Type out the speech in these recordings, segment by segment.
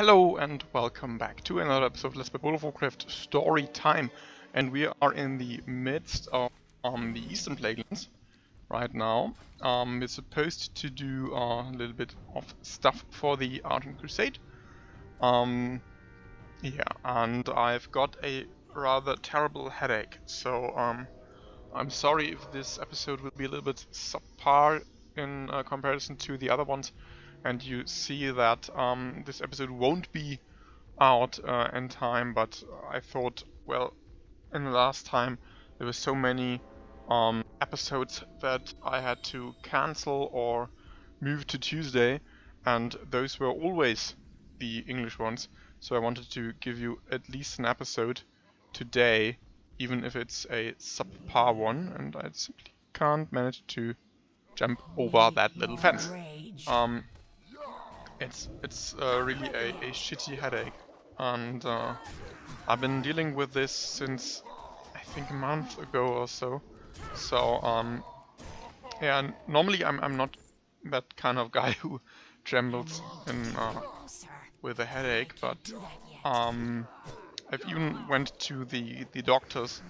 Hello and welcome back to another episode of Let's Play World of Warcraft Storytime, and we are in the midst of the Eastern Plaguelands right now. We're supposed to do a little bit of stuff for the Argent Crusade. Yeah, and I've got a rather terrible headache, so I'm sorry if this episode will be a little bit subpar in comparison to the other ones. And you see that this episode won't be out in time, but I thought, well, in the last time there were so many episodes that I had to cancel or move to Tuesday, and those were always the English ones, so I wanted to give you at least an episode today, even if it's a subpar one, and I simply can't manage to jump over that little fence. It's really a shitty headache, and I've been dealing with this since I think a month ago or so. So yeah, normally I'm not that kind of guy who trembles in with a headache, but I've even went to the doctors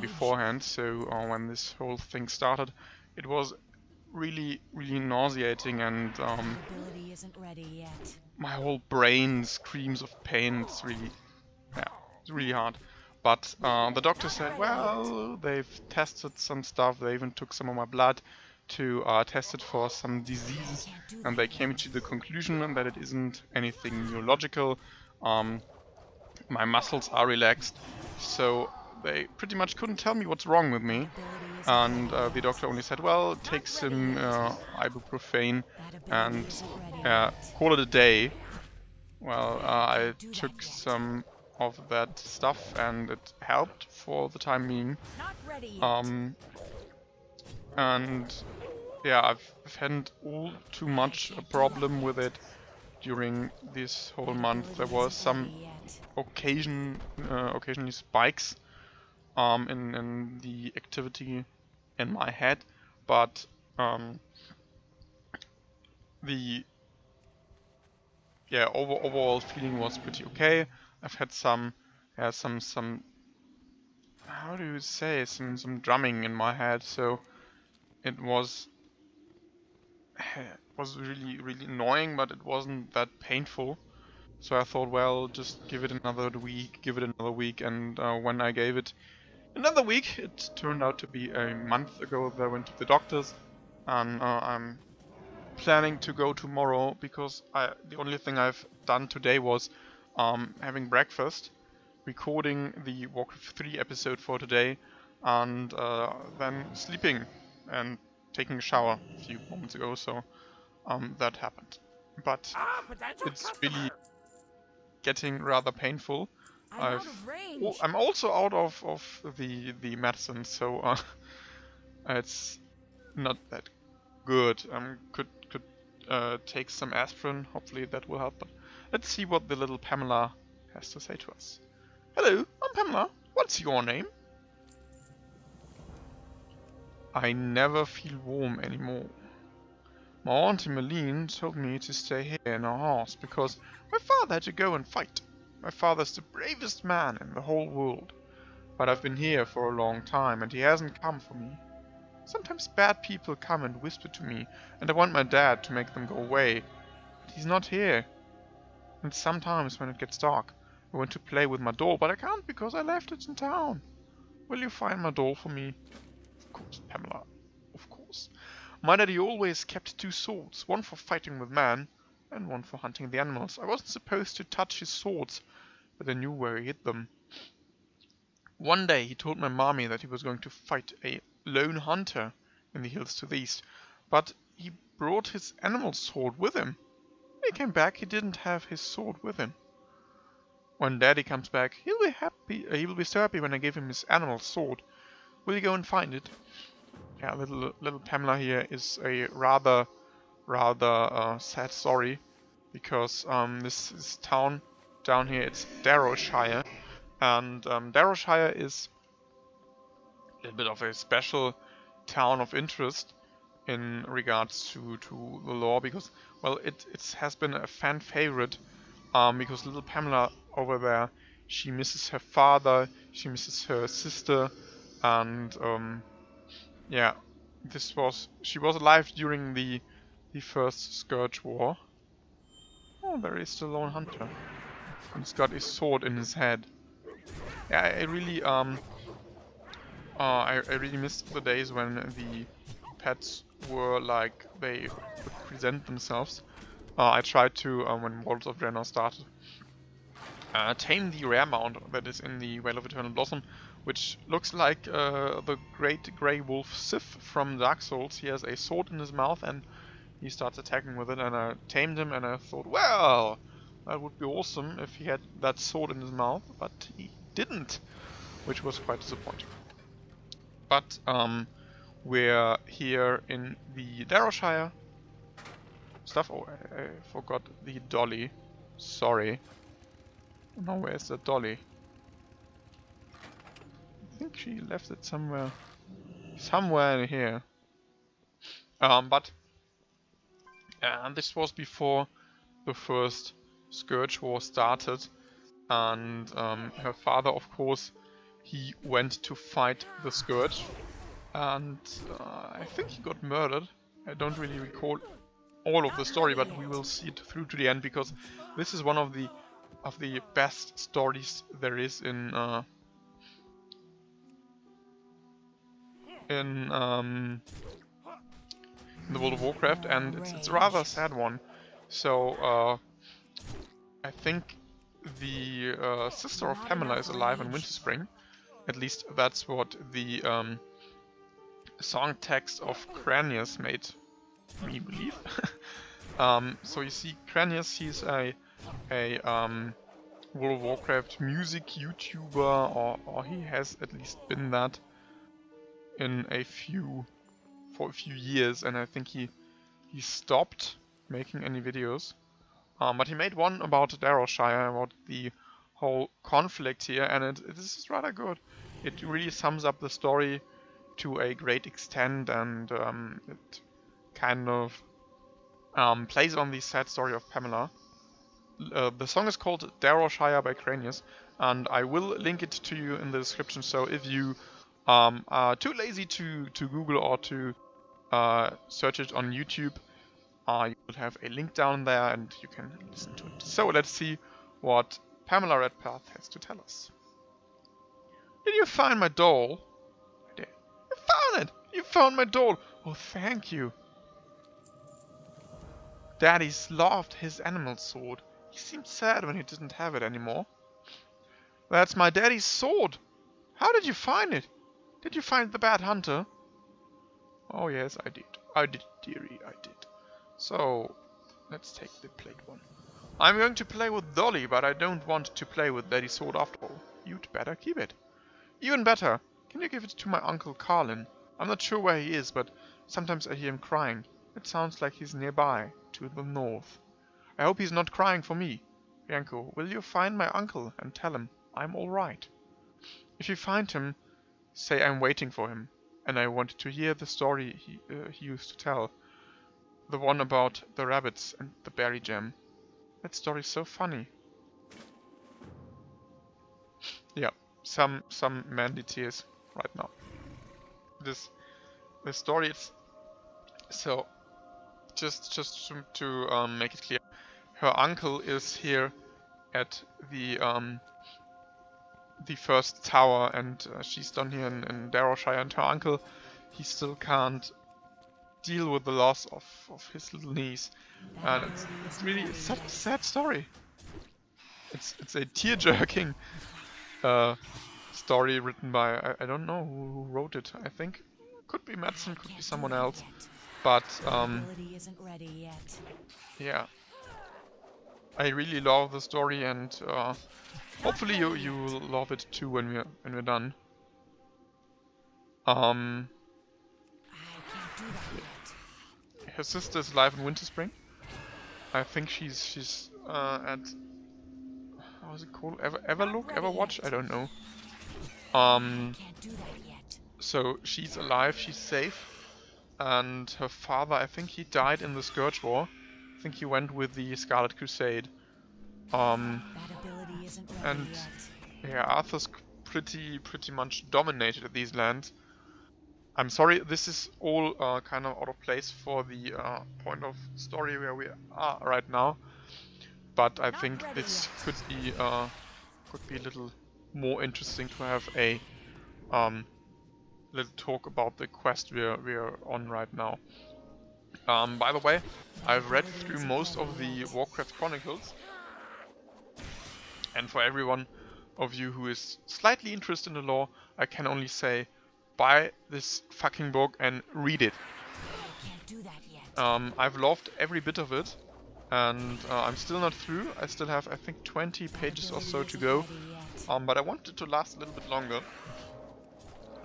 beforehand. So when this whole thing started, it was really nauseating, and my whole brain screams of pain. It's really hard. But the doctor said, well, they've tested some stuff. They even took some of my blood to test it for some diseases, and they came to the conclusion that it isn't anything neurological. My muscles are relaxed, so they pretty much couldn't tell me what's wrong with me. And the doctor only said, well, take some ibuprofen and call it a day. Well, I took some of that stuff and it helped for the time being. And yeah, I've had all too much a problem with it during this whole month. There was some occasionally spikes in the activity in my head, but the overall feeling was pretty okay. I've had some how do you say, some drumming in my head, so it was really annoying, but it wasn't that painful. So I thought, well, just give it another week, and when I gave it another week, it turned out to be a month ago that I went to the doctors, and I'm planning to go tomorrow, because the only thing I've done today was having breakfast, recording the Warcraft 3 episode for today, and then sleeping and taking a shower a few moments ago, so that happened. But it's really getting rather painful. I'm also out of the medicine, so it's not that good. Could take some aspirin. Hopefully that will help. But let's see what the little Pamela has to say to us. Hello, I'm Pamela. What's your name? I never feel warm anymore. My Auntie Marlene told me to stay here in our house because my father had to go and fight. My father's the bravest man in the whole world. But I've been here for a long time and he hasn't come for me. Sometimes bad people come and whisper to me, and I want my dad to make them go away. But he's not here. And sometimes when it gets dark, I want to play with my doll, but I can't because I left it in town. Will you find my doll for me? Of course, Pamela. Of course. My daddy always kept two swords, one for fighting with men, and one for hunting the animals. I wasn't supposed to touch his swords, but I knew where he hid them. One day he told my mommy that he was going to fight a lone hunter in the hills to the east, but he brought his animal sword with him. When he came back, he didn't have his sword with him. When Daddy comes back, he'll be happy. He will be so happy when I give him his animal sword. Will you go and find it? Yeah, little Pamela here is a rather sad story, because this town down here, it's Darrowshire, and Darrowshire is a little bit of a special town of interest in regards to the lore, because, well, it has been a fan favorite because little Pamela over there, she misses her father, she misses her sister, and yeah, she was alive during the first Scourge War. Oh, there is the lone hunter. And he's got his sword in his head. Yeah, I really missed the days when the pets were like they would present themselves. I tried to, when Worlds of Draenor started, tame the rare mount that is in the Vale of Eternal Blossom, which looks like the great grey wolf Sif from Dark Souls. He has a sword in his mouth and he starts attacking with it, and I tamed him and I thought, well, that would be awesome if he had that sword in his mouth, but he didn't, which was quite disappointing. But we're here in the Darrowshire stuff. Oh, I forgot the dolly. Sorry. Now where's the dolly? I think she left it somewhere in here. But this was before the first Scourge War started, and her father, of course, he went to fight the Scourge, and I think he got murdered. I don't really recall all of the story, but we will see it through to the end, because this is one of the best stories there is in the World of Warcraft, and it's a rather sad one. So I think the sister of Pamela is alive in Winterspring. At least that's what the song text of Cranius made me believe. So you see, Cranius, he's a World of Warcraft music YouTuber, or he has at least been that for a few years, and I think he stopped making any videos. But he made one about Darrowshire, about the whole conflict here, and this is rather good. It really sums up the story to a great extent, and it kind of plays on the sad story of Pamela. The song is called Darrowshire by Cranius, and I will link it to you in the description, so if you are too lazy to Google or to search it on YouTube, you will have a link down there and you can listen to it. So let's see what Pamela Redpath has to tell us. Did you find my doll? I did. You found it! You found my doll! Oh, thank you. Daddy's loved his animal sword. He seemed sad when he didn't have it anymore. That's my daddy's sword! How did you find it? Did you find the bad hunter? Oh yes, I did. I did, dearie, I did. So, let's take the plate one. I'm going to play with Dolly, but I don't want to play with Daddy's sword after all. You'd better keep it. Even better, can you give it to my Uncle Carlin? I'm not sure where he is, but sometimes I hear him crying. It sounds like he's nearby, to the north. I hope he's not crying for me. Bianco, will you find my uncle and tell him I'm alright? If you find him, say I'm waiting for him, and I want to hear the story he used to tell. The one about the rabbits and the berry jam. That story's so funny. Yeah, some manly tears right now. The story is so just to make it clear. Her uncle is here at the first tower, and she's down here in Darrowshire, and her uncle, he still can't deal with the loss of his little niece, and it's really such a sad story. It's a tear-jerking story written by, I don't know who wrote it. I think could be Madsen, could be someone else, but yeah, I really love the story, and hopefully you will love it too when we're done. Her sister is alive in Winterspring. I think she's at, how is it called? Everwatch? I don't know. So she's alive, she's safe, and her father, I think he died in the Scourge War. I think he went with the Scarlet Crusade. And yeah, Arthur's pretty much dominated these lands. I'm sorry, this is all kind of out of place for the point of story where we are right now, but I think this could be a little more interesting to have a little talk about the quest we're on right now. By the way, I've read through most of the Warcraft Chronicles, and for everyone of you who is slightly interested in the lore, I can only say, buy this fucking book and read it. I've loved every bit of it, and I'm still not through. I still have, I think, 20 pages or so to go, but I want it to last a little bit longer.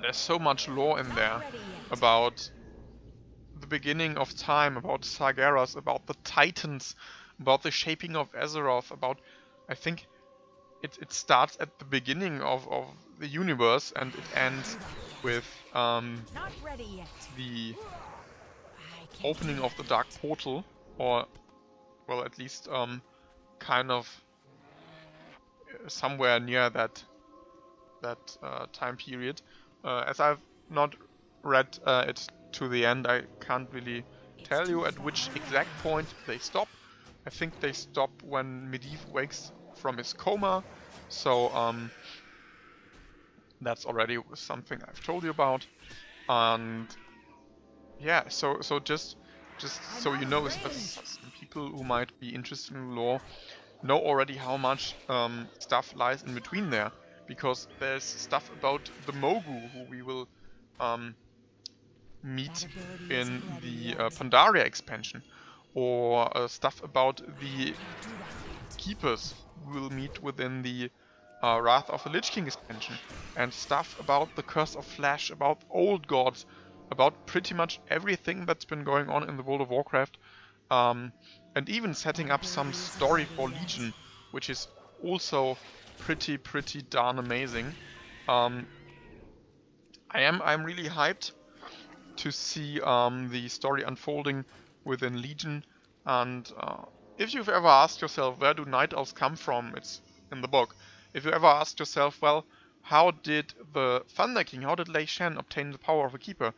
There's so much lore in there about the beginning of time, about Sargeras, about the Titans, about the shaping of Azeroth, about, I think, it starts at the beginning of the universe and it ends with the opening of the Dark Portal, or, well, at least kind of somewhere near that time period. As I've not read it to the end, I can't really tell you at which exact point they stop. I think they stop when Medivh wakes from his coma, so that's already something I've told you about. And yeah, so just so you know, some people who might be interested in lore know already how much stuff lies in between there, because there's stuff about the Mogu who we will meet in the Pandaria expansion, or stuff about the Keepers we will meet within the Wrath of the Lich King expansion, and stuff about the Curse of Flesh, about old gods, about pretty much everything that's been going on in the World of Warcraft, and even setting up some story for Legion, which is also pretty darn amazing. I'm really hyped to see the story unfolding within Legion, and if you've ever asked yourself, where do Night Elves come from? It's in the book. If you ever asked yourself, well, how did the Thunder King, how did Lei Shen obtain the power of a Keeper?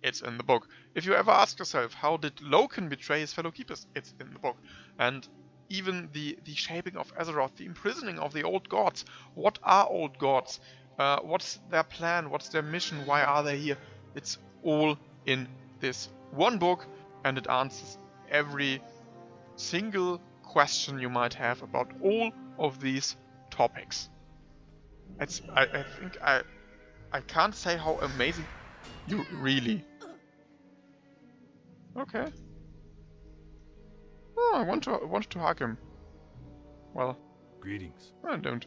It's in the book. If you ever ask yourself, how did Loken betray his fellow Keepers? It's in the book. And even the shaping of Azeroth, the imprisoning of the old gods. What are old gods? What's their plan? What's their mission? Why are they here? It's all in this one book, and it answers every single question you might have about all of these topics. I think I can't say how amazing you really. Okay. Oh, I wanted to hug him. Well, greetings. I don't.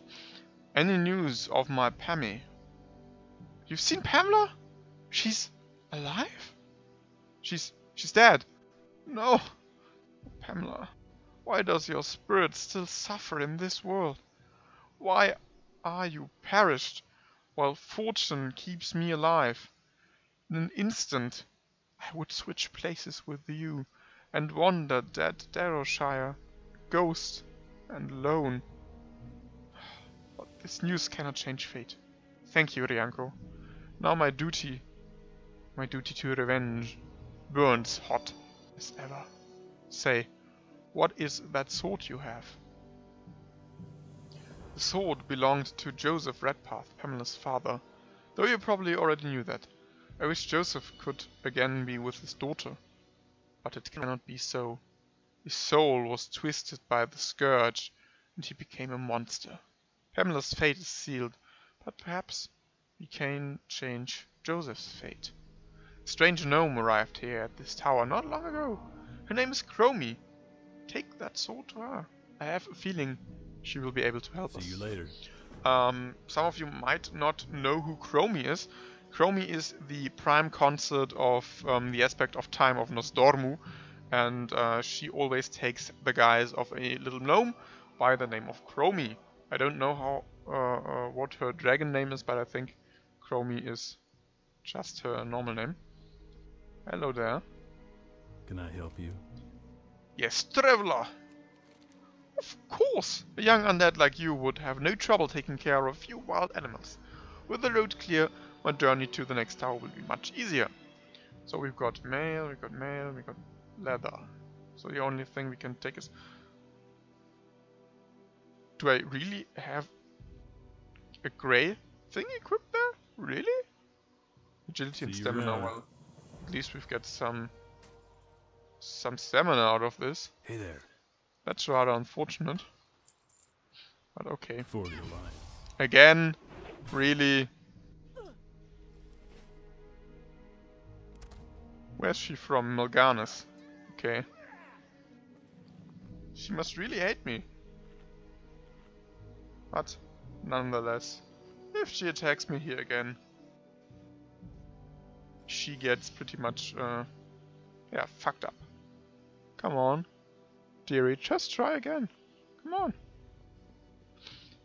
Any news of my Pammy? You've seen Pamela? She's alive? She's dead. No. Pamela, why does your spirit still suffer in this world? Why are you perished while fortune keeps me alive? In an instant, I would switch places with you and wander dead Darrowshire, ghost and lone. But this news cannot change fate. Thank you, Rianko. Now my duty to revenge, burns hot as ever. Say, what is that sword you have? The sword belonged to Joseph Redpath, Pamela's father, though you probably already knew that. I wish Joseph could again be with his daughter, but it cannot be so. His soul was twisted by the scourge, and he became a monster. Pamela's fate is sealed, but perhaps we can change Joseph's fate. A strange gnome arrived here at this tower not long ago. Her name is Chromie. Take that sword to her. I have a feeling she will be able to help us. See you later. Some of you might not know who Chromie is. Chromie is the prime consort of the aspect of time of Nosdormu, and she always takes the guise of a little gnome by the name of Chromie. I don't know how what her dragon name is, but I think Chromie is just her normal name. Hello there. Can I help you? Yes, traveler! Of course! A young undead like you would have no trouble taking care of a few wild animals. With the road clear, my journey to the next tower will be much easier. So we've got mail, we've got leather. So the only thing we can take is... Do I really have a grey thing equipped there? Really? Agility and stamina, well, at least we've got some stamina out of this. Hey there. That's rather unfortunate. But okay. For your life. Again? Really? Where's she from? Melganis. Okay. She must really hate me. But, nonetheless, if she attacks me here again, she gets pretty much, yeah, fucked up. Come on. Dearie, just try again. Come on.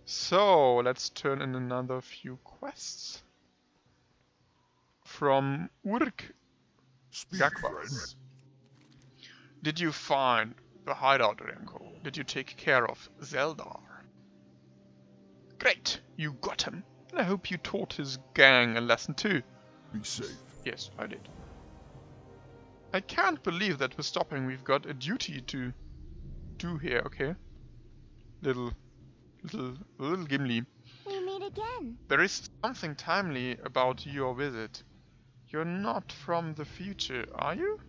So, let's turn in another few quests. From Urk Gakwas. Did you find the hideout, Renko? Did you take care of Zeldar? Great, you got him. And I hope you taught his gang a lesson too. Be safe. Yes, I did. I can't believe that we're stopping. We've got a duty to do here, okay? Little Gimli. We meet again. There is something timely about your visit. You're not from the future, are you?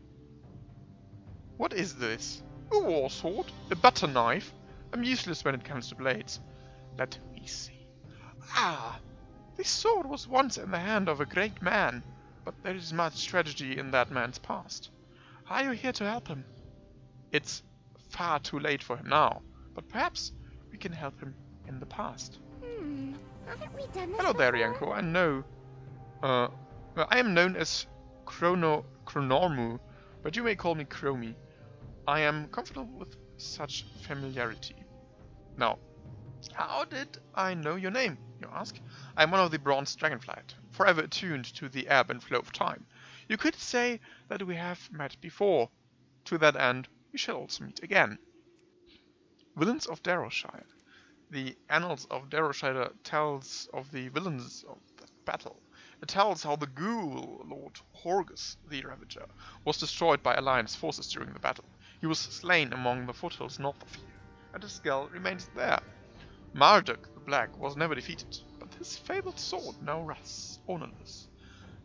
What is this? A war sword? A butter knife? I'm useless when it comes to blades. Let me see. Ah! This sword was once in the hand of a great man, but there is much tragedy in that man's past. Are you here to help him? It's far too late for him now, but perhaps we can help him in the past. Haven't we done this Hello there, before? Yanko. I know. I am known as Chronormu, but you may call me Chromi. I am comfortable with such familiarity. Now, how did I know your name, you ask? I am one of the Bronze Dragonflight, forever attuned to the ebb and flow of time. You could say that we have met before. To that end, we shall also meet again. Villains of Darrowshire. The Annals of Darrowshire tells of the villains of that battle. It tells how the ghoul Lord Horgus, the Ravager, was destroyed by Alliance forces during the battle. He was slain among the foothills north of here, and his skull remains there. Marduk the Black was never defeated, but his fabled sword now rests ownerless.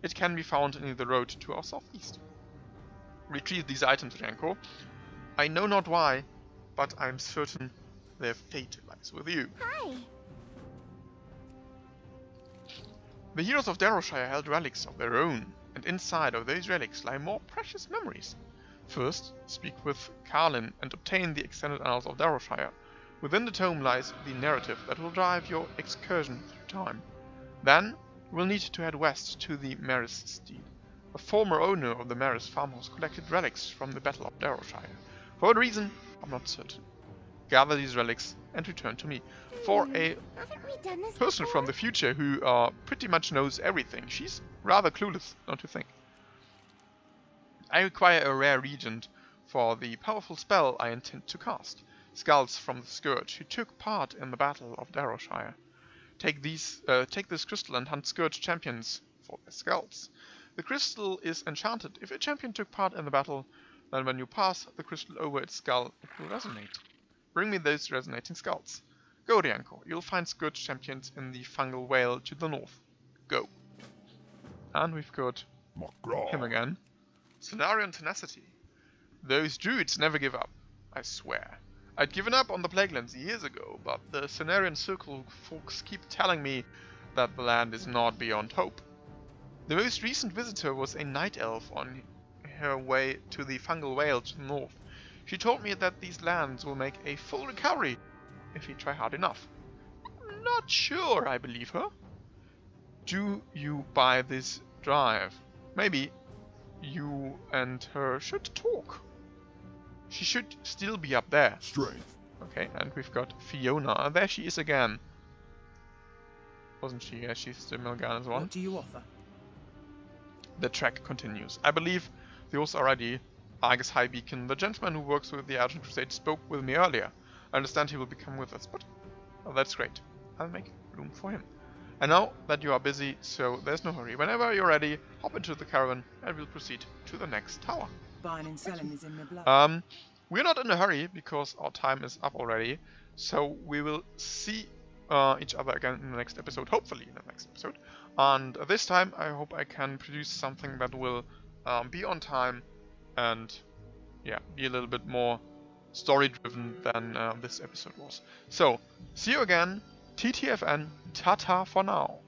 It can be found near the road to our southeast. Retrieve these items, Renko. I know not why, but I am certain their fate lies with you. Hi. The heroes of Darrowshire held relics of their own, and inside of those relics lie more precious memories. First, speak with Carlin and obtain the extended annals of Darrowshire. Within the tome lies the narrative that will drive your excursion through time. Then, you will need to head west to the Maris Steed. A former owner of the Maris farmhouse collected relics from the Battle of Darrowshire. For what reason, I'm not certain. Gather these relics and return to me. For a Haven't we done this person before? from the future who pretty much knows everything, she's rather clueless, don't you think? I require a rare regent for the powerful spell I intend to cast. Skulls from the Scourge, who took part in the Battle of Darrowshire. Take this crystal and hunt Scourge champions for their skulls. The crystal is enchanted. If a champion took part in the battle, then when you pass the crystal over its skull, it will resonate. Bring me those resonating skulls. Go, Rianko. You'll find Scourge champions in the fungal whale to the north. Go. And we've got him again. Cenarion Tenacity. Those druids never give up, I swear. I'd given up on the Plaguelands years ago, but the Cenarion Circle folks keep telling me that the land is not beyond hope. The most recent visitor was a night elf on her way to the fungal whale to the north. She told me that these lands will make a full recovery if we try hard enough. Not sure I believe her. Do you buy this drive? Maybe you and her should talk. She should still be up there. Strength. Okay, and we've got Fiona. There she is again. Wasn't she? Yeah, she's the Melganis one. What do you offer? The track continues. I believe the hosts are ready. Argus Highbeacon, the gentleman who works with the Argent Crusade, spoke with me earlier. I understand he will become with us, but that's great. I'll make room for him. I know that you are busy, so there's no hurry. Whenever you're ready, hop into the caravan and we'll proceed to the next tower. Buying and selling is in the blood. We're not in a hurry because our time is up already, so we will see each other again in the next episode, hopefully in the next episode. And this time I hope I can produce something that will be on time and yeah, be a little bit more story driven than this episode was. So, see you again, TTFN, Tata for now.